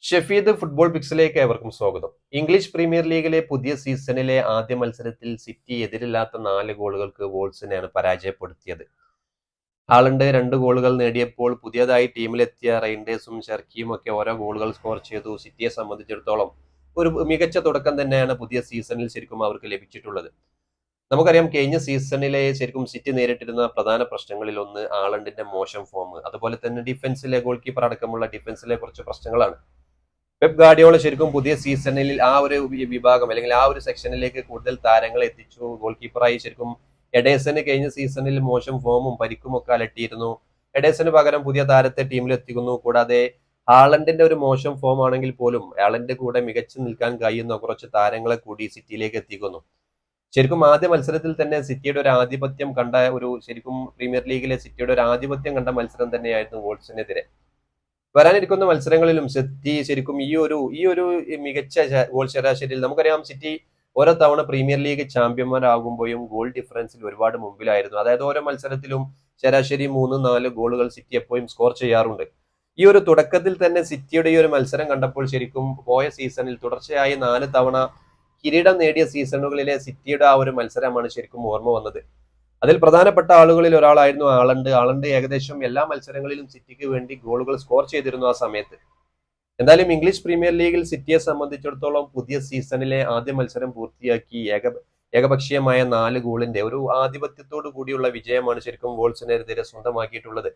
Shefeed football പിക്സിലേക്ക് ഏവർക്കും സ്വാഗതം. English premier ലീഗിലെ പുതിയ സീസണിലെ ആദ്യ മത്സരത്തിൽ സിറ്റി എതിരില്ലാത്ത 4 ഗോളുകൾക്ക് വോൾസിനെയാണ് പരാജയപ്പെടുത്തിയത്. ഹാളണ്ട് 2 ഗോളുകൾ നേടിയപ്പോൾ പുതിയതായി ടീമിലെത്തിയ റെയിൻഡേഴ്സും ഷെർക്കിയും ഒക്കെ ഓരോ ഗോളുകൾ സ്കോർ ചെയ്തു. സിറ്റിയെ സംബന്ധിച്ചിടത്തോളം ഒരു മികച്ച തുടക്കം തന്നെയാണ് പുതിയ സീസണിൽ ശരിക്കും അവർക്ക് ലഭിച്ചിട്ടുള്ളത്. നമുക്കറിയാം, കഴിഞ്ഞ സീസണിലെ ശരിക്കും സിറ്റി നേരിട്ടിരുന്ന പ്രധാന പ്രശ്നങ്ങളിൽ ഒന്ന് ഹാളണ്ടിന്റെ മോശം ഫോം, അതുപോലെ തന്നെ ഡിഫൻസിലെ ഗോൾ കീപ്പർ അടക്കമുള്ള ഡിഫൻസിലെ കുറച്ച് പ്രശ്നങ്ങളാണ്. പെപ് ഗാർഡിയോള ശരിക്കും പുതിയ സീസണിൽ ആ ഒരു വിഭാഗം അല്ലെങ്കിൽ ആ ഒരു സെക്ഷനിലേക്ക് കൂടുതൽ താരങ്ങളെ എത്തിച്ചു. ഗോൾ കീപ്പറായി ശരിക്കും എഡേഴ്സന് കഴിഞ്ഞ സീസണിൽ മോശം ഫോമും പരിക്കും ഒക്കെ അലട്ടിയിരുന്നു. എഡേഴ്സന് പകരം പുതിയ താരത്തെ ടീമിൽ എത്തിക്കുന്നു. കൂടാതെ ഹാളണ്ടിന്റെ ഒരു മോശം ഫോം ആണെങ്കിൽ പോലും ഹാളണ്ടിന്റെ കൂടെ മികച്ചു നിൽക്കാൻ കഴിയുന്ന കുറച്ച് താരങ്ങളെ കൂടി സിറ്റിയിലേക്ക് എത്തിക്കുന്നു. ശരിക്കും ആദ്യ മത്സരത്തിൽ തന്നെ സിറ്റിയുടെ ഒരു ആധിപത്യം കണ്ട ശരിക്കും പ്രീമിയർ ലീഗിലെ സിറ്റിയുടെ ഒരു ആധിപത്യം കണ്ട മത്സരം തന്നെയായിരുന്നു വോൾസിനെതിരെ. വരാനിരിക്കുന്ന മത്സരങ്ങളിലും സിറ്റി ശരിക്കും ഈ ഒരു മികച്ച ഗോൾ ശരാശരിയിൽ നമുക്കറിയാം, സിറ്റി ഓരോ തവണ പ്രീമിയർ ലീഗ് ചാമ്പ്യന്മാരാകുമ്പോഴും ഗോൾ ഡിഫറൻസിൽ ഒരുപാട് മുമ്പിലായിരുന്നു. അതായത് ഓരോ മത്സരത്തിലും ശരാശരി 3-4 ഗോളുകൾ സിറ്റി എപ്പോഴും സ്കോർ ചെയ്യാറുണ്ട്. ഈ ഒരു തുടക്കത്തിൽ തന്നെ സിറ്റിയുടെ ഈ ഒരു മത്സരം കണ്ടപ്പോൾ ശരിക്കും പോയ സീസണിൽ തുടർച്ചയായി 4 തവണ കിരീടം നേടിയ സീസണുകളിലെ സിറ്റിയുടെ ആ ഒരു മത്സരമാണ് ശരിക്കും ഓർമ്മ വന്നത്. അതിൽ പ്രധാനപ്പെട്ട ആളുകളിൽ ഒരാളായിരുന്നു ഹാളണ്ട് ഏകദേശം എല്ലാ മത്സരങ്ങളിലും സിറ്റിക്ക് വേണ്ടി ഗോളുകൾ സ്കോർ ചെയ്തിരുന്നു ആ സമയത്ത്. എന്തായാലും ഇംഗ്ലീഷ് പ്രീമിയർ ലീഗിൽ സിറ്റിയെ സംബന്ധിച്ചിടത്തോളം പുതിയ സീസണിലെ ആദ്യ മത്സരം പൂർത്തിയാക്കി ഏകപക്ഷീയമായ 4 ഗോളിന്റെ ഒരു ആധിപത്യത്തോടു കൂടിയുള്ള വിജയമാണ് ശരിക്കും വോൾസിനെതിരെ സ്വന്തമാക്കിയിട്ടുള്ളത്.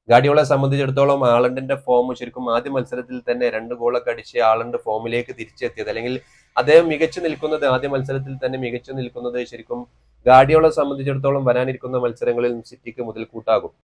ഗാർഡിയോളെ സംബന്ധിച്ചിടത്തോളം ഹാളണ്ടിന്റെ ഫോം ശരിക്കും ആദ്യ മത്സരത്തിൽ തന്നെ 2 ഗോളൊക്കെ അടിച്ച് ഹാളണ്ട് ഫോമിലേക്ക് തിരിച്ചെത്തിയത്, അല്ലെങ്കിൽ അദ്ദേഹം മികച്ചു നിൽക്കുന്നത് ആദ്യ മത്സരത്തിൽ തന്നെ മികച്ചു നിൽക്കുന്നത് ശരിക്കും ഗാർഡിയോളെ സംബന്ധിച്ചിടത്തോളം വരാനിരിക്കുന്ന മത്സരങ്ങളിൽ സിറ്റിക്ക് മുതൽക്കൂട്ടാകും.